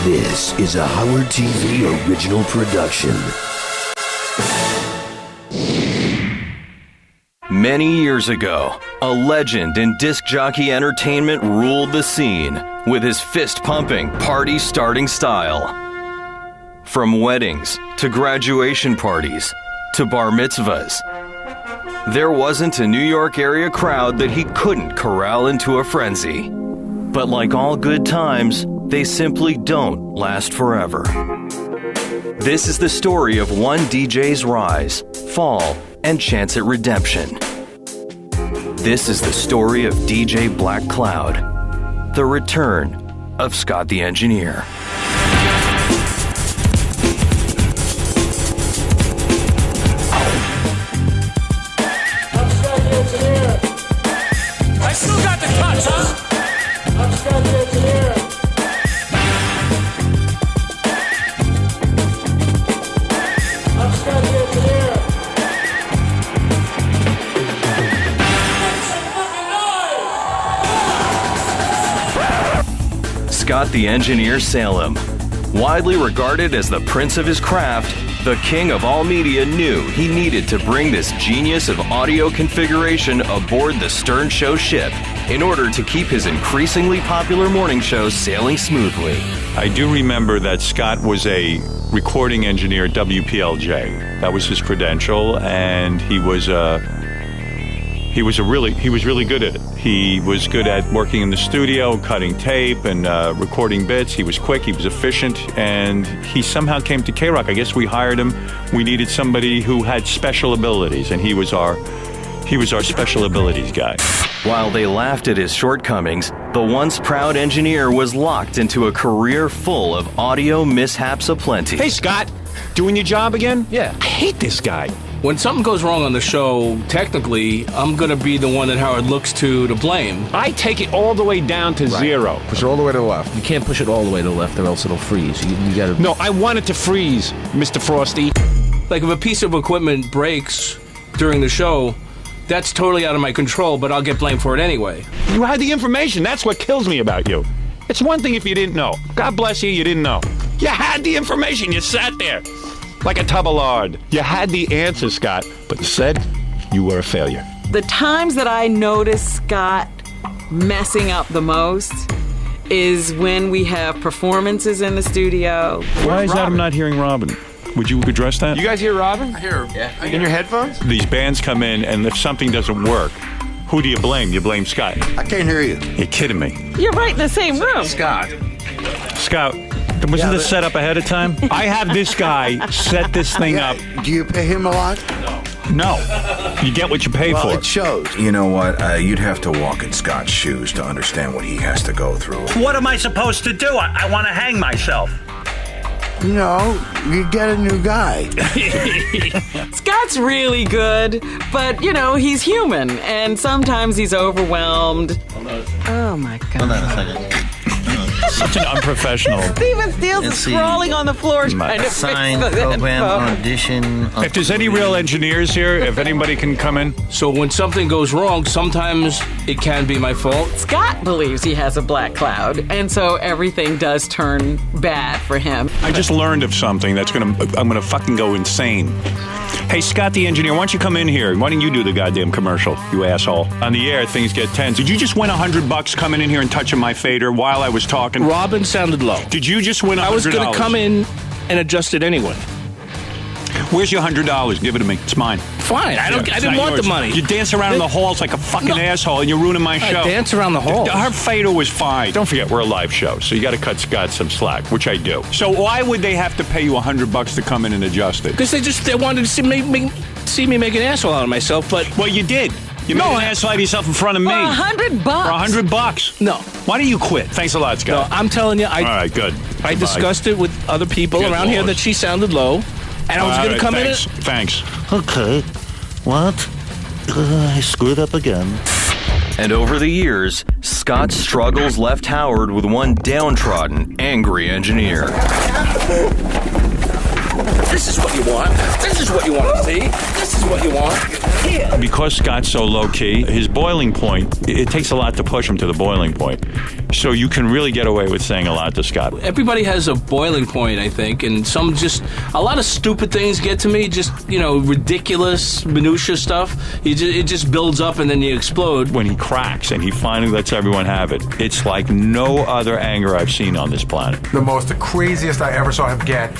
This is a Howard TV original production. Many years ago, a legend in disc jockey entertainment ruled the scene with his fist-pumping, party-starting style. From weddings to graduation parties to bar mitzvahs, there wasn't a New York area crowd that he couldn't corral into a frenzy. But like all good times, they simply don't last forever. This is the story of one DJ's rise, fall, and chance at redemption. This is the story of DJ Black Cloud, the return of Scott the Engineer. I'm Scott the Engineer. I still got the touch, huh? I'm Scott the Engineer. I'm Scott the Engineer. Scott the Engineer Salem. Widely regarded as the prince of his craft, the king of all media knew he needed to bring this genius of audio configuration aboard the Stern Show ship in order to keep his increasingly popular morning show sailing smoothly. I do remember that Scott was a recording engineer at WPLJ. That was his credential, and he was really good at it. He was good at working in the studio, cutting tape and recording bits. He was quick, he was efficient, and he somehow came to K-Rock. I guess we hired him. We needed somebody who had special abilities, and he was our special abilities guy. While they laughed at his shortcomings, the once proud engineer was locked into a career full of audio mishaps aplenty. Hey, Scott, doing your job again? Yeah. I hate this guy. When something goes wrong on the show, technically, I'm going to be the one that Howard looks to blame. I take it all the way down to zero. Push it all the way to the left. You can't push it all the way to the left or else it'll freeze. You got to... No, I want it to freeze, Mr. Frosty. Like if a piece of equipment breaks during the show, that's totally out of my control, but I'll get blamed for it anyway. You had the information. That's what kills me about you. It's one thing if you didn't know. God bless you, you didn't know. You had the information. You sat there like a tub of lard. You had the answer, Scott, but instead, you were a failure. The times that I notice Scott messing up the most is when we have performances in the studio. Why is that I'm not hearing Robin? Would you address that? You guys hear Robin? I hear him. Yeah. In your headphones? These bands come in, and if something doesn't work, who do you blame? You blame Scott. I can't hear you. You're kidding me. You're right in the same room. Scott. Scott, wasn't this set up ahead of time? I have this guy set this thing up. Do you pay him a lot? No. You get what you pay Well, for. it shows. You know what? You'd have to walk in Scott's shoes to understand what he has to go through. What am I supposed to do? I want to hang myself. You know, you get a new guy. Scott's really good, but, you know, he's human, and sometimes he's overwhelmed. Oh, my God. Hold on a second. Such an unprofessional. Steven Steele is scrawling on the floor trying to Sign, fix the program, info. audition. If there's any real engineers here, if anybody can come in. So when something goes wrong, sometimes it can be my fault. Scott believes he has a black cloud, and so everything does turn bad for him. I just learned of something that's I'm gonna fucking go insane. Hey, Scott the Engineer, why don't you come in here? Why don't you do the goddamn commercial, you asshole? On the air, things get tense. Did you just win $100 coming in here and touching my fader while I was talking? Robin sounded low. Did you just win $100? I was going to come in and adjust it anyway. Where's your $100? Give it to me. It's mine. Fine. I didn't want the money. You dance around in the halls like a fucking asshole, and you're ruining my show. I dance around the halls. Her fader was fine. Don't forget, we're a live show, so you got to cut Scott some slack, which I do. So why would they have to pay you $100 to come in and adjust it? Because they wanted to see me make an asshole out of myself, but... Well, you did. You made an asshole out of yourself in front of me. For $100. For $100. No. Why don't you quit? Thanks a lot, Scott. No, I'm telling you, all right, good. I discussed it with other people Good around here Lord. that she sounded low, and I was going to come in. Thanks. Okay. What? I screwed up again. And over the years, Scott's struggles left Howard with one downtrodden, angry engineer. This is what you want. This is what you want to see. This is what you want. Here. Because Scott's so low-key, his boiling point, it takes a lot to push him to the boiling point. So you can really get away with saying a lot to Scott. Everybody has a boiling point, I think, and a lot of stupid things get to me, just, ridiculous, minutia stuff. It just builds up and then you explode. When he cracks and he finally lets everyone have it, it's like no other anger I've seen on this planet. The craziest I ever saw him get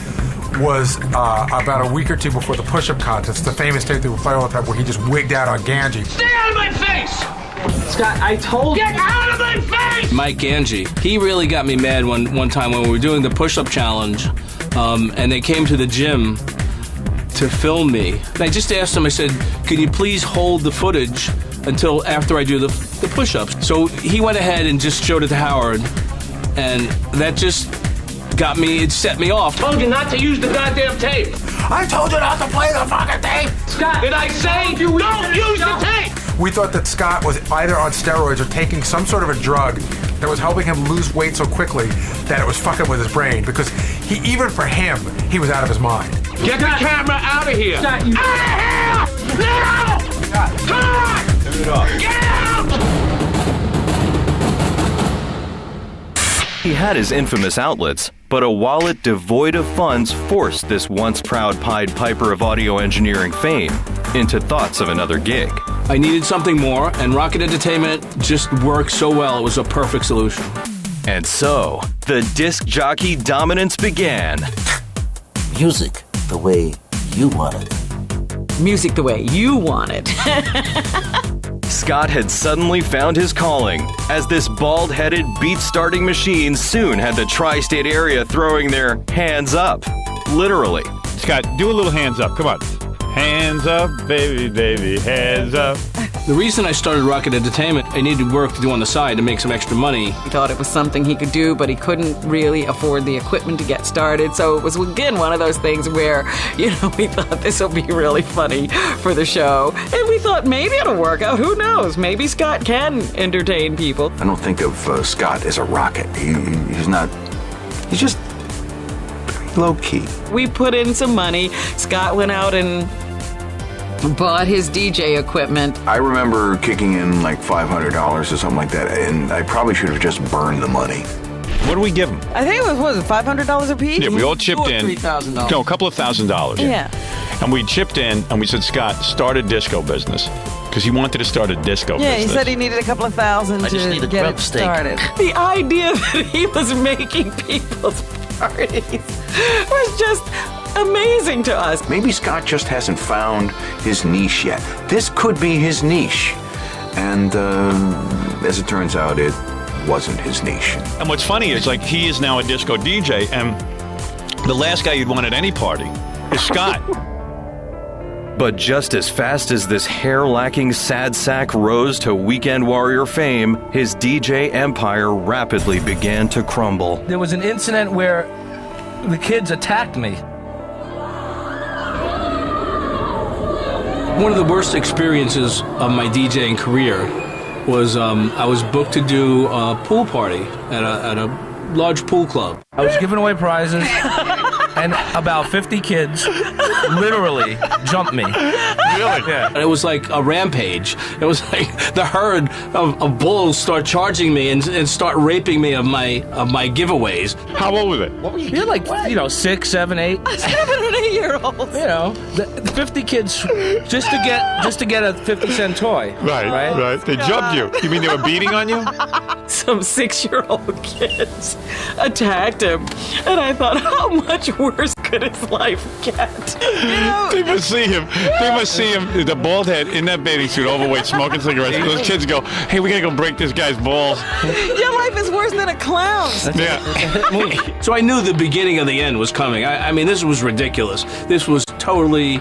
was about a week or two before the push-up contest, the famous tape that we play all the time where he just wigged out on Ganji. Stay out of my face! Scott, I told you. Get out of my face! Mike Ganji, he really got me mad one time when we were doing the push-up challenge, and they came to the gym to film me. And I just asked him, I said, can you please hold the footage until after I do the push-ups? So he went ahead and just showed it to Howard, and that just it set me off. Told you not to use the goddamn tape. I told you not to play the fucking tape! Scott, did I say don't use the tape? We thought that Scott was either on steroids or taking some sort of a drug that was helping him lose weight so quickly that it was fucking with his brain, because even for him, he was out of his mind. Get the camera out of here! Scott, Out of here! Now! Come on! Turn it off. Get out! He had his infamous outlets, but a wallet devoid of funds forced this once proud Pied Piper of audio engineering fame into thoughts of another gig. I needed something more, and Rocket Entertainment just worked so well, it was a perfect solution. And so, the disc jockey dominance began. Music the way you want it. Music the way you want it. Scott had suddenly found his calling, as this bald-headed beat-starting machine soon had the tri-state area throwing their hands up. Literally. Scott, do a little hands up. Come on. Hands up, baby, baby, hands up. The reason I started Rocket Entertainment, I needed work to do on the side to make some extra money. He thought it was something he could do, but he couldn't really afford the equipment to get started. So it was, again, one of those things where, we thought this will be really funny for the show. And we thought maybe it'll work out. Who knows? Maybe Scott can entertain people. I don't think of Scott as a rocket. He's not. He's just low-key. We put in some money. Scott went out and bought his DJ equipment. I remember kicking in like $500 or something like that, and I probably should have just burned the money. What do we give him? I think it was $500 a piece? Yeah, we all chipped in. $3,000. No, a couple of $1,000. Yeah. And we chipped in, and we said, Scott, start a disco business. Because he wanted to start a disco business. Yeah, he said he needed a couple of $1,000 I just need to a get grub it steak. started. The idea that he was making people's parties was just amazing to us. Maybe Scott just hasn't found his niche yet. This could be his niche. And as it turns out, it wasn't his niche. And what's funny is, he is now a disco DJ, and the last guy you'd want at any party is Scott. But just as fast as this hair-lacking sad sack rose to weekend warrior fame, his DJ empire rapidly began to crumble. There was an incident where the kids attacked me. One of the worst experiences of my DJing career was I was booked to do a pool party at a large pool club. I was giving away prizes, and about 50 kids literally jumped me. Really? Yeah. It was like a rampage. It was like the herd of bulls start charging me and start raping me of my giveaways. How old was it? You're like, 6, 7, 8. 7 and 8 year olds. The 50 kids just to get a 50-cent toy. Right. They jumped you. You mean they were beating on you? Some 6-year-old kids attacked him, and I thought, how much worse could his life get? They must see him. The bald head in that bathing suit, overweight, smoking cigarettes. Those kids go, hey, we gotta go break this guy's balls. Your life is worse than a clown's. Yeah. So I knew the beginning of the end was coming. I mean, this was ridiculous. This was totally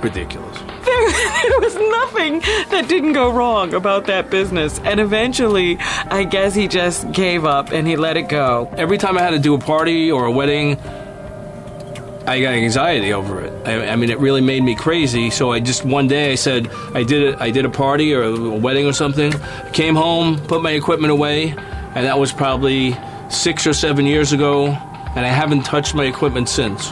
ridiculous. There was nothing that didn't go wrong about that business. And eventually, I guess he just gave up and he let it go. Every time I had to do a party or a wedding, I got anxiety over it. I mean, it really made me crazy. So one day I said, I did a party or a wedding or something, came home, put my equipment away, and that was probably 6 or 7 years ago. and I haven't touched my equipment since.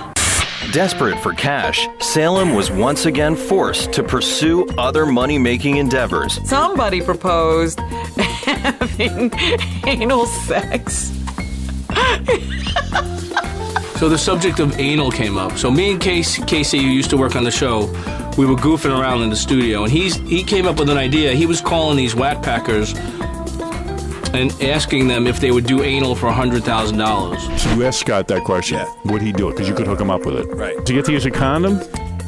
Desperate for cash, Salem was once again forced to pursue other money-making endeavors. Somebody proposed having anal sex. So the subject of anal came up. So me and Casey, who used to work on the show, we were goofing around in the studio, and he came up with an idea. He was calling these whack packers and asking them if they would do anal for $100,000. So you asked Scott that question. Yeah. Would he do it? Because you could hook him up with it. Right. Do you get to use a condom?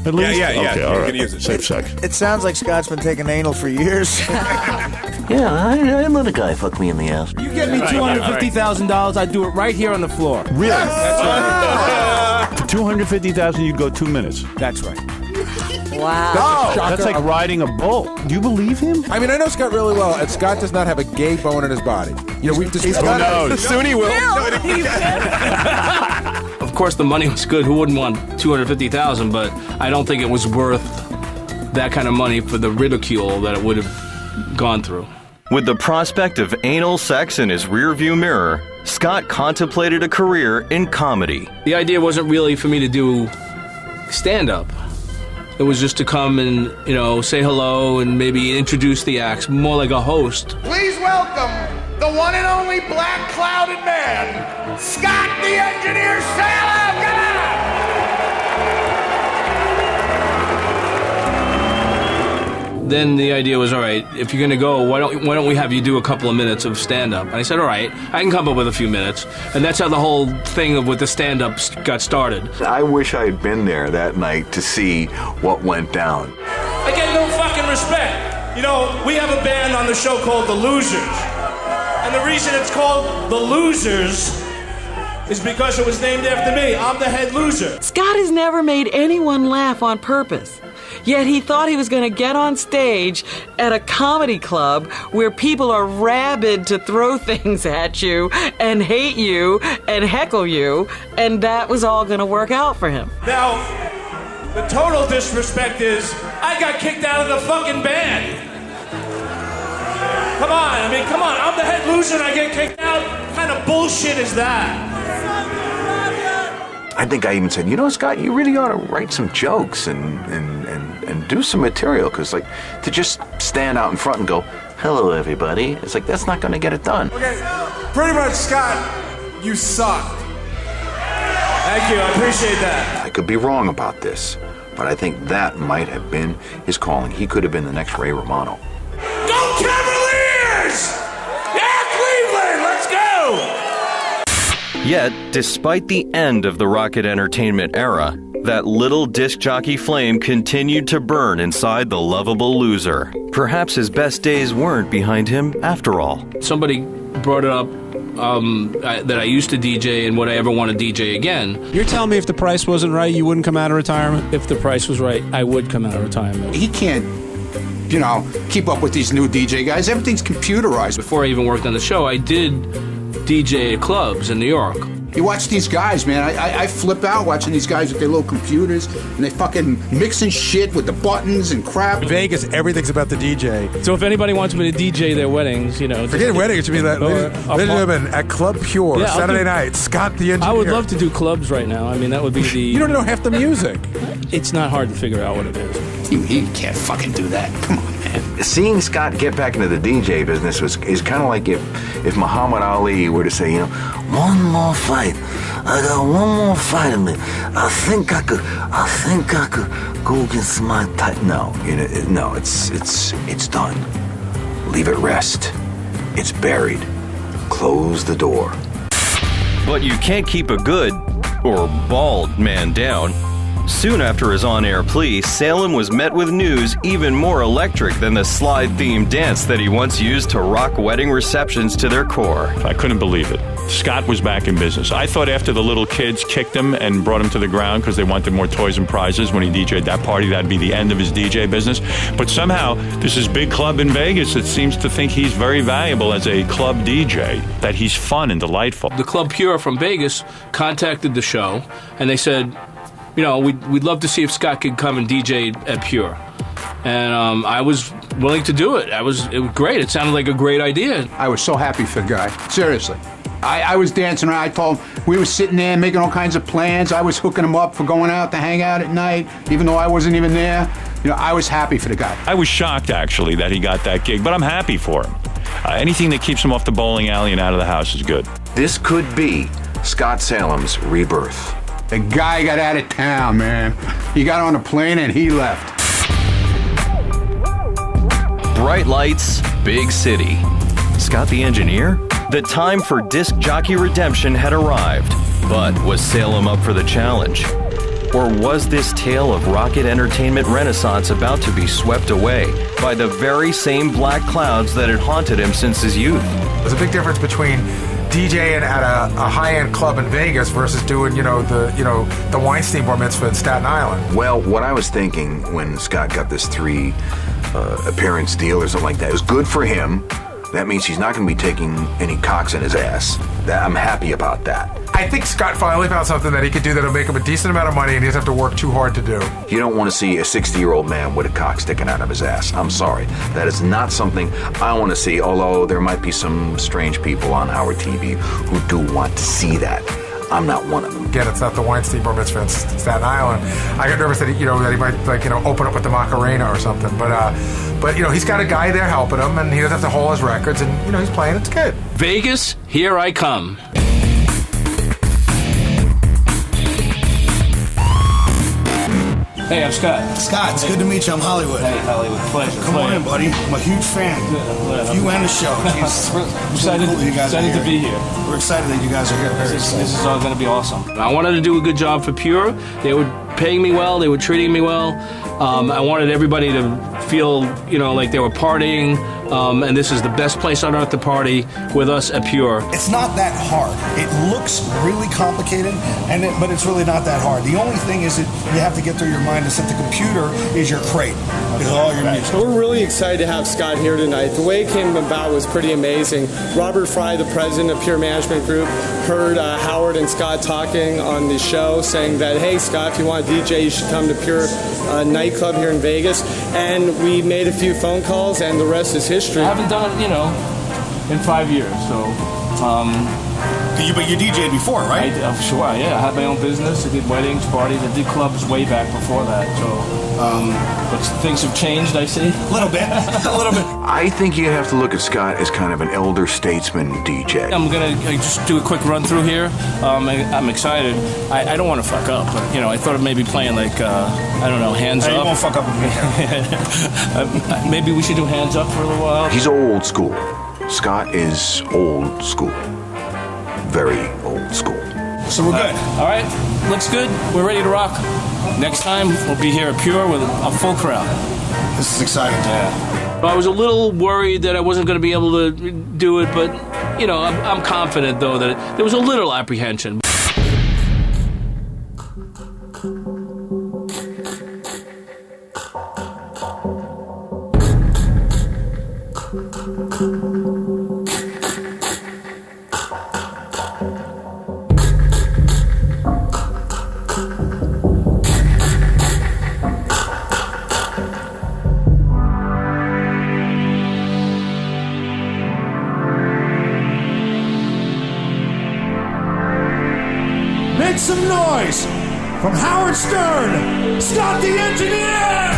At least? Yeah. Okay, You all right. can use it. Safe sex. It sounds like Scott's been taking anal for years. Yeah, I let a guy fuck me in the ass. You get me $250,000, I'd do it right here on the floor. Really? That's right. For $250,000, you'd go 2 minutes. That's right. Wow. That's like riding a bull. Do you believe him? I mean, I know Scott really well, and Scott does not have a gay bone in his body. You know, we've discussed. Who knows? Soon he will. Of course, the money was good. Who wouldn't want $250,000? But I don't think it was worth that kind of money for the ridicule that it would have gone through. With the prospect of anal sex in his rearview mirror, Scott contemplated a career in comedy. The idea wasn't really for me to do stand-up. It was just to come and, say hello and maybe introduce the acts, more like a host. Please welcome the one and only black-clouded man, Scott the Engineer Salem! Come on! Then the idea was, all right, if you're going to go, why don't we have you do a couple of minutes of stand-up? And I said, all right, I can come up with a few minutes. And that's how the whole thing with the stand-up got started. I wish I had been there that night to see what went down. I get no fucking respect. You know, we have a band on the show called The Losers. And the reason it's called The Losers is because it was named after me. I'm the head loser. Scott has never made anyone laugh on purpose. Yet he thought he was going to get on stage at a comedy club where people are rabid to throw things at you and hate you and heckle you, and that was all going to work out for him. Now, the total disrespect is I got kicked out of the fucking band. Come on, I'm the head loser and I get kicked out? What kind of bullshit is that? I think I even said, Scott, you really ought to write some jokes and do some material, because, like, to just stand out in front and go, hello, everybody, it's like, that's not going to get it done. Okay, pretty much, Scott, you suck. Thank you, I appreciate that. I could be wrong about this, but I think that might have been his calling. He could have been the next Ray Romano. Go Cavaliers! Yeah, Cleveland, let's go! Yet, despite the end of the Rocket Entertainment era, that little disc jockey flame continued to burn inside the lovable loser. Perhaps his best days weren't behind him after all. Somebody brought it up that I used to DJ and would I ever want to DJ again. You're telling me if the price wasn't right, you wouldn't come out of retirement? If the price was right, I would come out of retirement. He can't, keep up with these new DJ guys. Everything's computerized. Before I even worked on the show, I did DJ at clubs in New York. You watch these guys, man. I flip out watching these guys with their little computers, and they fucking mixing shit with the buttons and crap. In Vegas, everything's about the DJ. So if anybody wants me to DJ their weddings, Forget weddings, it should be that. Ladies and gentlemen, at Club Pure, Saturday night, Scott the Engineer. I would love to do clubs right now. I mean, that would be the... You don't know half the music. It's not hard to figure out what it is. He can't fucking do that. Come on, man. Seeing Scott get back into the DJ business is kind of like if Muhammad Ali were to say, one more fight. I got one more fight in me. I think I could go against my type. No, it's done. Leave it rest. It's buried. Close the door. But you can't keep a good, or bald, man down. Soon after his on-air plea, Salem was met with news even more electric than the slide-themed dance that he once used to rock wedding receptions to their core. I couldn't believe it. Scott was back in business. I thought after the little kids kicked him and brought him to the ground because they wanted more toys and prizes when he DJ'd that party, that'd be the end of his DJ business. But somehow, this is big club in Vegas that seems to think he's very valuable as a club DJ, that he's fun and delightful. The Club Pure from Vegas contacted the show, and they said, we'd love to see if Scott could come and DJ at Pure. And I was willing to do it. It was great. It sounded like a great idea. I was so happy for the guy. Seriously. I was dancing around. I told him we were sitting there making all kinds of plans. I was hooking him up for going out to hang out at night, even though I wasn't even there. You know, I was happy for the guy. I was shocked, actually, that he got that gig, but I'm happy for him. Anything that keeps him off the bowling alley and out of the house is good. This could be Scott Salem's rebirth. The guy got out of town, man. He got on a plane and he left. Bright lights, big city. Scott the engineer? The time for disc jockey redemption had arrived. But was Salem up for the challenge? Or was this tale of rocket entertainment renaissance about to be swept away by the very same black clouds that had haunted him since his youth? There's a big difference between DJing at a high-end club in Vegas versus doing, the Weinstein Bar Mitzvah in Staten Island. Well, what I was thinking when Scott got this 3 appearance deal or something like that, it was good for him. That means he's not going to be taking any cocks in his ass. I'm happy about that. I think Scott finally found something that he could do that'll make him a decent amount of money and he doesn't have to work too hard to do. You don't want to see a 60-year-old man with a cock sticking out of his ass. I'm sorry. That is not something I want to see, although there might be some strange people on our TV who do want to see that. I'm not one of them. Again, it's not the Weinstein Bar Mitzvah in Staten Island. I got nervous that he might open up with the Macarena or something. But he's got a guy there helping him, and he doesn't have to hold his records, and he's playing. It's good. Vegas, here I come. Hey, I'm Scott. Scott, it's good to meet you. I'm Hollywood. Hey, Hollywood. Pleasure. Come on in, buddy. I'm a huge fan. You and the show. Excited to be here. We're excited that you guys are here. This is all going to be awesome. I wanted to do a good job for Pure. They were paying me well. They were treating me well. I wanted everybody to feel, like they were partying. And this is the best place on earth to party with us at Pure. It's not that hard. It looks really complicated, but it's really not that hard. The only thing is that you have to get through your mind is that the computer is your crate with all your music. So we're really excited to have Scott here tonight. The way it came about was pretty amazing. Robert Fry, the president of Pure Management Group, heard Howard and Scott talking on the show saying that, hey, Scott, if you want to DJ, you should come to Pure nightclub here in Vegas. And we made a few phone calls, and the rest is history. I haven't done it, in 5 years, so... But you DJ'd before, right? Sure, yeah. I had my own business. I did weddings, parties. I did clubs way back before that, so... but things have changed, I see. A little bit. A little bit. I think you have to look at Scott as kind of an elder statesman DJ. I'm going to just do a quick run through here. I'm excited. I don't want to fuck up, but, I thought of maybe playing like, Hands Up. You won't fuck up with me. Maybe we should do Hands Up for a little while. He's old school. Scott is old school. Very old school. So we're good. All right. Looks good. We're ready to rock. Next time, we'll be here at Pure with a full crowd. This is exciting. Yeah. I was a little worried that I wasn't going to be able to do it, but, I'm confident, though, that there was a little apprehension. Make some noise from Howard Stern, Scott the Engineer!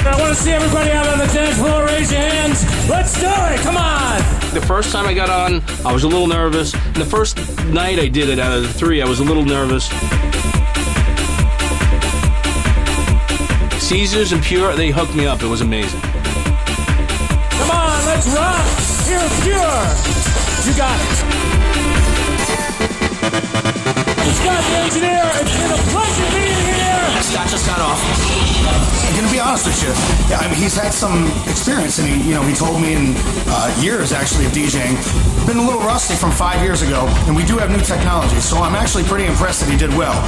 I want to see everybody out on the dance floor. Raise your hands. Let's do it. Come on. The first time I got on, I was a little nervous. And the first night I did it out of the 3, I was a little nervous. Caesars and Pure, they hooked me up. It was amazing. Come on, let's rock. Here at Pure. You got it. Scott the Engineer, it's been a pleasure being here. Scott just got off. I'm gonna be honest with you. Yeah, he's had some experience, and he told me in years actually of DJing. Been a little rusty from 5 years ago, and we do have new technology, so I'm actually pretty impressed that he did well.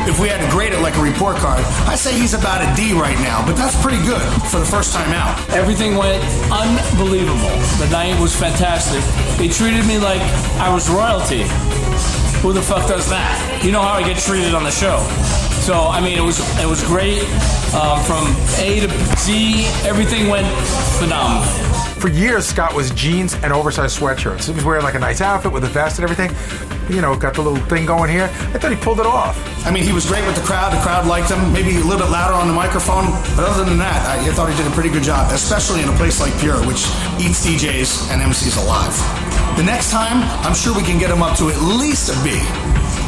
If we had to grade it like a report card, I'd say he's about a D right now, but that's pretty good for the first time out. Everything went unbelievable. The night was fantastic. They treated me like I was royalty. Who the fuck does that? You know how I get treated on the show. So, it was great. From A to Z, everything went phenomenal. For years, Scott was jeans and oversized sweatshirts. He was wearing like a nice outfit with a vest and everything. You know, got the little thing going here. I thought he pulled it off. I mean, he was great with the crowd. The crowd liked him. Maybe a little bit louder on the microphone. But other than that, I thought he did a pretty good job, especially in a place like Pure, which eats DJs and MCs alive. The next time, I'm sure we can get him up to at least a B.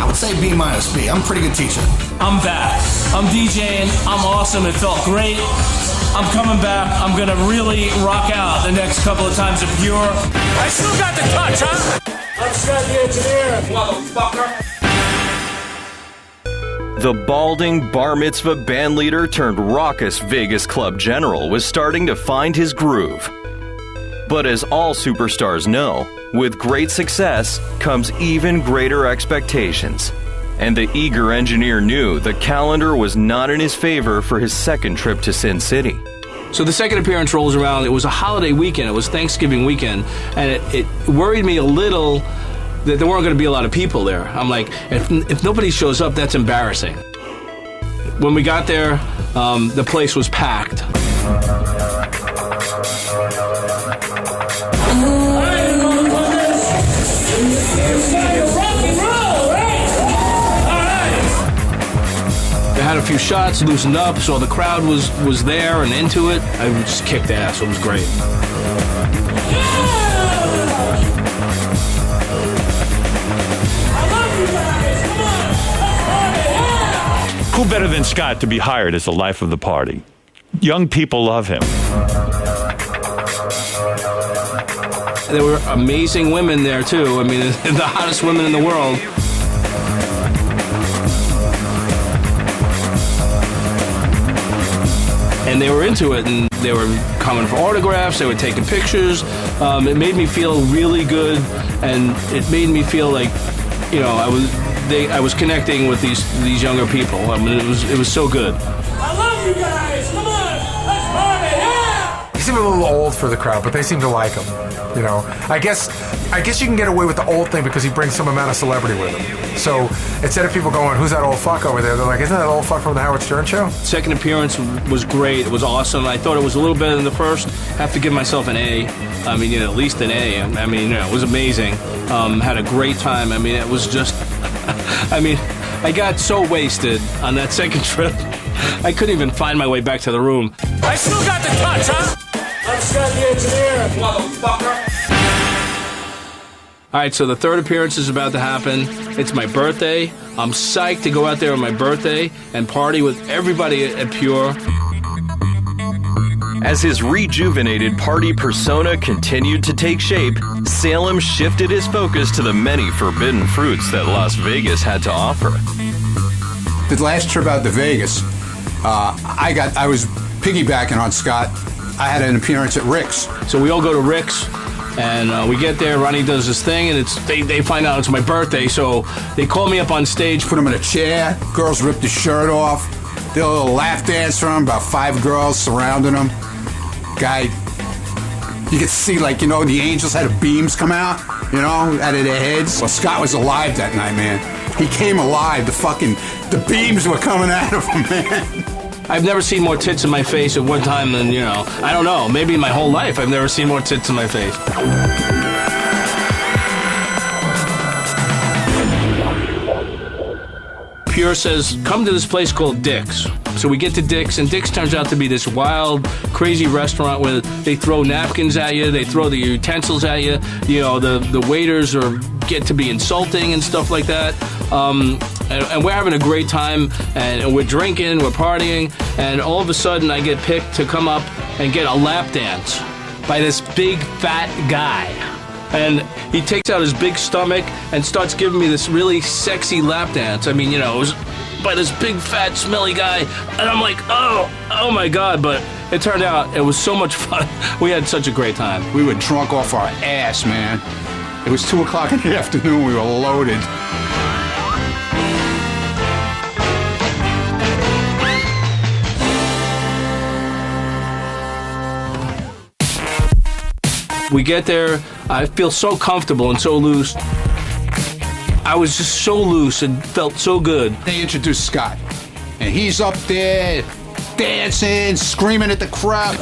I would say B minus B. I'm a pretty good teacher. I'm back. I'm DJing. I'm awesome. It felt great. I'm coming back. I'm going to really rock out the next couple of times at Pure. I still got the touch, huh? I'm Scott the engineer. Motherfucker. The balding bar mitzvah bandleader turned raucous Vegas club general was starting to find his groove. But as all superstars know, with great success comes even greater expectations. And the eager engineer knew the calendar was not in his favor for his second trip to Sin City. So the second appearance rolls around. It was a holiday weekend. It was Thanksgiving weekend. And it worried me a little that there weren't going to be a lot of people there. I'm like, if nobody shows up, that's embarrassing. When we got there, the place was packed. I had a few shots, loosened up, so the crowd was there and into it. I just kicked ass. It was great. Who better than Scott to be hired as the life of the party? Young people love him. There were amazing women there, too. I mean, the hottest women in the world. And they were into it, and they were coming for autographs, they were taking pictures. It made me feel really good, and it made me feel like, you know, I was connecting with these younger people. I mean, it was so good. I love you guys. Come on, let's party. Yeah. He seemed a little old for the crowd, but they seem to like him. You know, I guess you can get away with the old thing because he brings some amount of celebrity with him. So instead of people going, "Who's that old fuck over there?" They're like, "Isn't that old fuck from the Howard Stern show?" Second appearance was great. It was awesome. I thought it was a little better than the first. Have to give myself an A. I mean, you know, at least an A. I mean, you know, it was amazing. Had a great time. I mean, it was just. I mean, I got so wasted on that second trip. I couldn't even find my way back to the room. I still got the touch, huh? I'm Scott the engineer. Motherfucker. All right, so the third appearance is about to happen. It's my birthday. I'm psyched to go out there on my birthday and party with everybody at Pure. As his rejuvenated party persona continued to take shape, Salem shifted his focus to the many forbidden fruits that Las Vegas had to offer. The last trip out to Vegas, I was piggybacking on Scott. I had an appearance at Rick's. So we all go to Rick's, and we get there. Ronnie does this thing, and they find out it's my birthday, so they call me up on stage. Put him in a chair. Girls ripped his shirt off. Did a little lap dance for him. About 5 girls surrounding him. Guy, you could see, like, you know, the angels had beams come out, you know, out of their heads. Well, Scott was alive that night, man. He came alive. The beams were coming out of him, man. I've never seen more tits in my face at one time than, you know, I don't know, maybe in my whole life I've never seen more tits in my face. Pure says, come to this place called Dick's. So we get to Dick's, and Dick's turns out to be this wild, crazy restaurant where they throw napkins at you, they throw the utensils at you, you know, the waiters get to be insulting and stuff like that. And we're having a great time, and we're drinking, we're partying, and all of a sudden I get picked to come up and get a lap dance by this big fat guy. And he takes out his big stomach and starts giving me this really sexy lap dance. I mean, you know, it was by this big fat smelly guy, and I'm like, oh my God, but it turned out it was so much fun. We had such a great time. We were drunk off our ass, man. It was 2 o'clock in the afternoon, we were loaded. We get there, I feel so comfortable and so loose. I was just so loose and felt so good. They introduced Scott, and he's up there dancing, screaming at the crowd.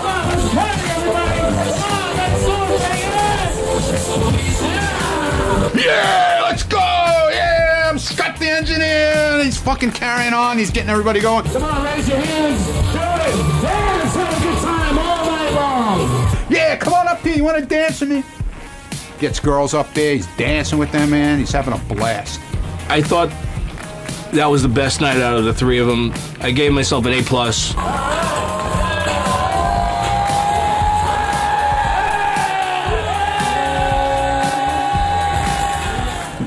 fucking carrying on. He's getting everybody going. Come on, raise your hands. Do it. Dance. Have a good time all night long. Yeah, come on up here. You want to dance with me? Gets girls up there. He's dancing with them, man. He's having a blast. I thought that was the best night out of the three of them. I gave myself an A+.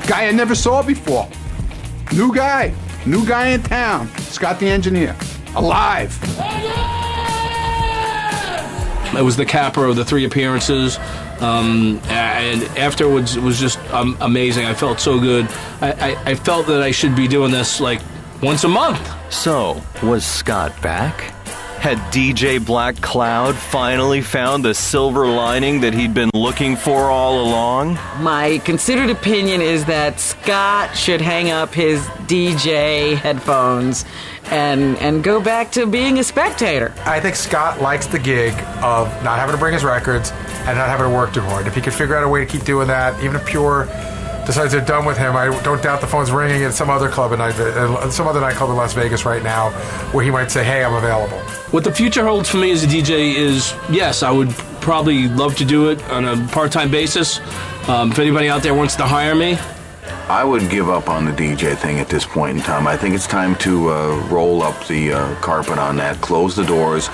Guy I never saw before. New guy in town. Scott the engineer. Alive. I was the capper of the three appearances, and afterwards it was just amazing. I felt so good. I felt that I should be doing this like once a month. So, was Scott back? Had DJ Black Cloud finally found the silver lining that he'd been looking for all along? My considered opinion is that Scott should hang up his DJ headphones and go back to being a spectator. I think Scott likes the gig of not having to bring his records and not having to work too hard. If he could figure out a way to keep doing that, even if Pure decides they're done with him, I don't doubt the phone's ringing at some other club some other nightclub in Las Vegas right now, where he might say, "Hey, I'm available." What the future holds for me as a DJ is, yes, I would probably love to do it on a part-time basis. If anybody out there wants to hire me. I would give up on the DJ thing at this point in time. I think it's time to roll up the carpet on that, close the doors,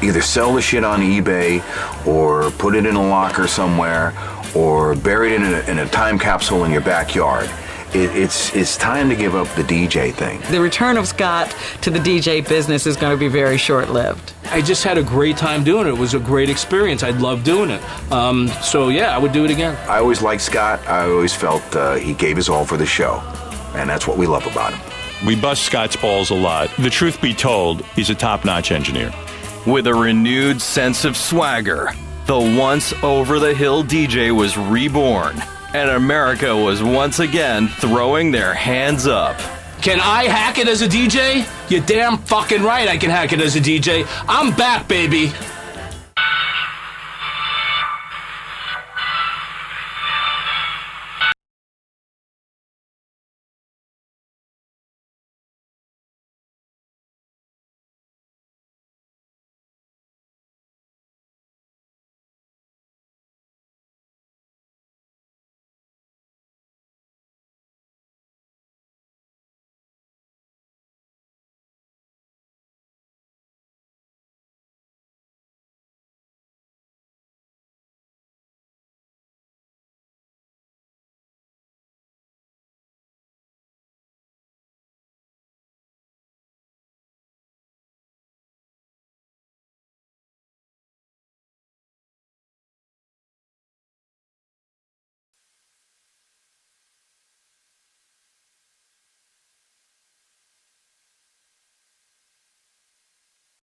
either sell the shit on eBay or put it in a locker somewhere or bury it in a time capsule in your backyard. It's time to give up the DJ thing. The return of Scott to the DJ business is going to be very short-lived. I just had a great time doing it. It was a great experience. I'd love doing it. So, yeah, I would do it again. I always liked Scott. I always felt he gave his all for the show. And that's what we love about him. We bust Scott's balls a lot. The truth be told, he's a top-notch engineer. With a renewed sense of swagger, the once over-the-hill DJ was reborn, and America was once again throwing their hands up. Can I hack it as a DJ? You're damn fucking right I can hack it as a DJ. I'm back, baby.